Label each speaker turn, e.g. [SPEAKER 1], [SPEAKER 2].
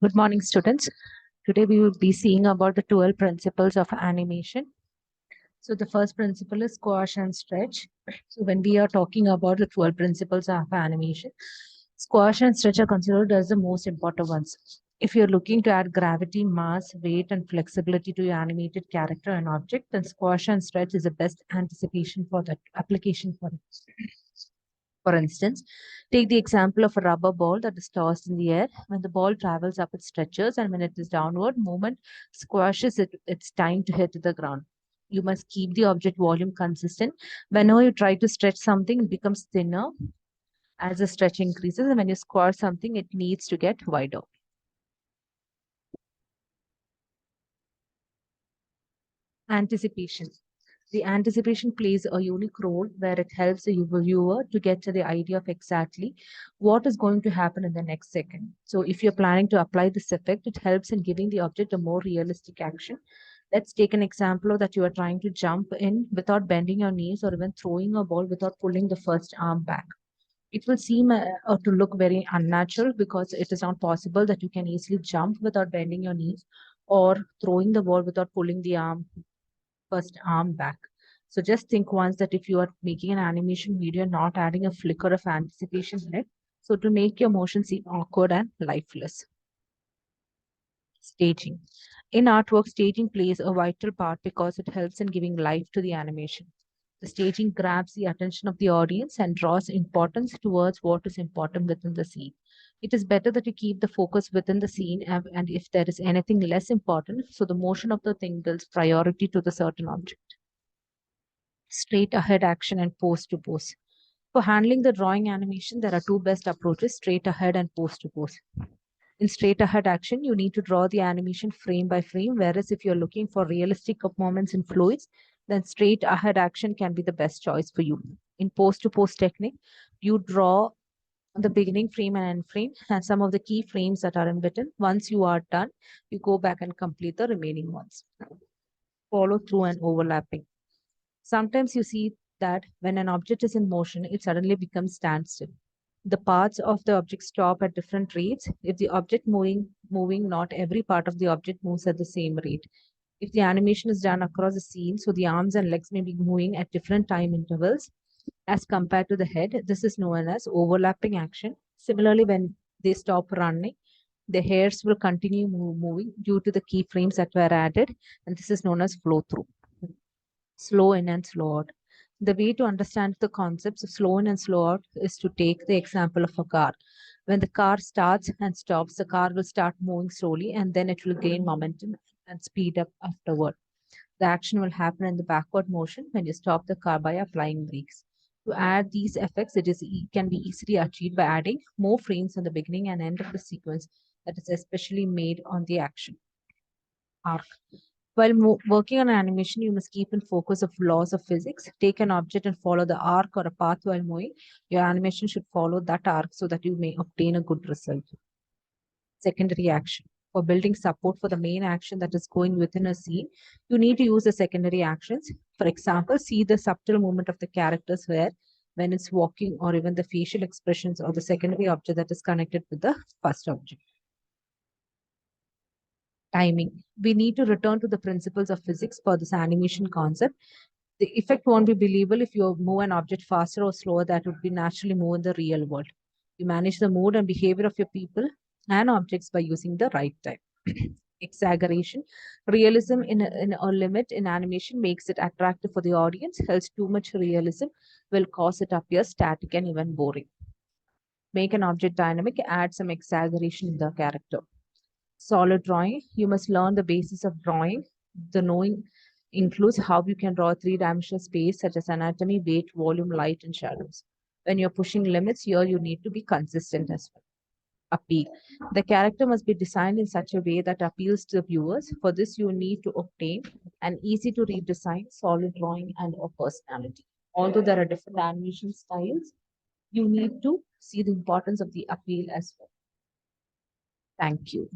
[SPEAKER 1] Good morning, students. Today we will be seeing about the 12 principles of animation. So the first principle is squash and stretch. So when we are talking about the 12 principles of animation, squash and stretch are considered as the most important ones. If you're looking to add gravity, mass, weight, and flexibility to your animated character and object, then squash and stretch is the best anticipation for that application for it. For instance, take the example of a rubber ball that is tossed in the air. When the ball travels up, it stretches, and when it is downward movement squashes it, it's time to hit the ground. You must keep the object volume consistent. Whenever you try to stretch something, it becomes thinner as the stretch increases, and when you squash something, it needs to get wider. Anticipation. The anticipation plays a unique role where it helps the viewer to get to the idea of exactly what is going to happen in the next second. So, if you're planning to apply this effect, it helps in giving the object a more realistic action. Let's take an example of that you are trying to jump in without bending your knees or even throwing a ball without pulling the first arm back. It will seem to look very unnatural because it is not possible that you can easily jump without bending your knees or throwing the ball without pulling the first arm back. So just think once that if you are making an animation video, not adding a flicker of anticipation in it, so to make your motion seem awkward and lifeless. Staging. In artwork, staging plays a vital part because it helps in giving life to the animation. The staging grabs the attention of the audience and draws importance towards what is important within the scene. It is better that you keep the focus within the scene, and if there is anything less important, so the motion of the thing gives priority to the certain object. Straight ahead action and pose to pose. For handling the drawing animation, there are two best approaches, straight ahead and pose to pose. In straight ahead action, you need to draw the animation frame by frame, whereas if you're looking for realistic moments and fluids, then straight ahead action can be the best choice for you. In pose to pose technique, you draw the beginning frame and end frame and some of the key frames that are in between. Once you are done, you go back and complete the remaining ones. Follow through and overlapping. Sometimes you see that when an object is in motion, it suddenly becomes standstill. The parts of the object stop at different rates. If the object moving, not every part of the object moves at the same rate. If the animation is done across the scene, so the arms and legs may be moving at different time intervals as compared to the head. This is known as overlapping action. Similarly, when they stop running, the hairs will continue moving due to the keyframes that were added, and this is known as flow through. Slow in and slow out. The way to understand the concepts of slow in and slow out is to take the example of a car. When the car starts and stops, the car will start moving slowly and then it will gain momentum and speed up afterward. The action will happen in the backward motion when you stop the car by applying brakes. To add these effects, can be easily achieved by adding more frames in the beginning and end of the sequence that is especially made on the action arc. While working on animation, you must keep in focus of laws of physics. Take an object and follow the arc or a path while moving. Your animation should follow that arc so that you may obtain a good result. Secondary action. For building support for the main action that is going within a scene, you need to use the secondary actions. For example, see the subtle movement of the characters where when it's walking or even the facial expressions or the secondary object that is connected with the first object. Timing. We need to return to the principles of physics for this animation concept. The effect won't be believable if you move an object faster or slower that would be naturally move in the real world. You manage the mood and behavior of your people and objects by using the right time. Exaggeration. Realism in a limit in animation makes it attractive for the audience, else too much realism will cause it appear static and even boring. Make an object dynamic, add some exaggeration in the character. Solid drawing, you must learn the basis of drawing. The knowing includes how you can draw a three-dimensional space such as anatomy, weight, volume, light, and shadows. When you're pushing limits here, you need to be consistent as well. Appeal. The character must be designed in such a way that appeals to the viewers. For this, you need to obtain an easy to read design, solid drawing, and a personality. Although there are different animation styles, you need to see the importance of the appeal as well. Thank you.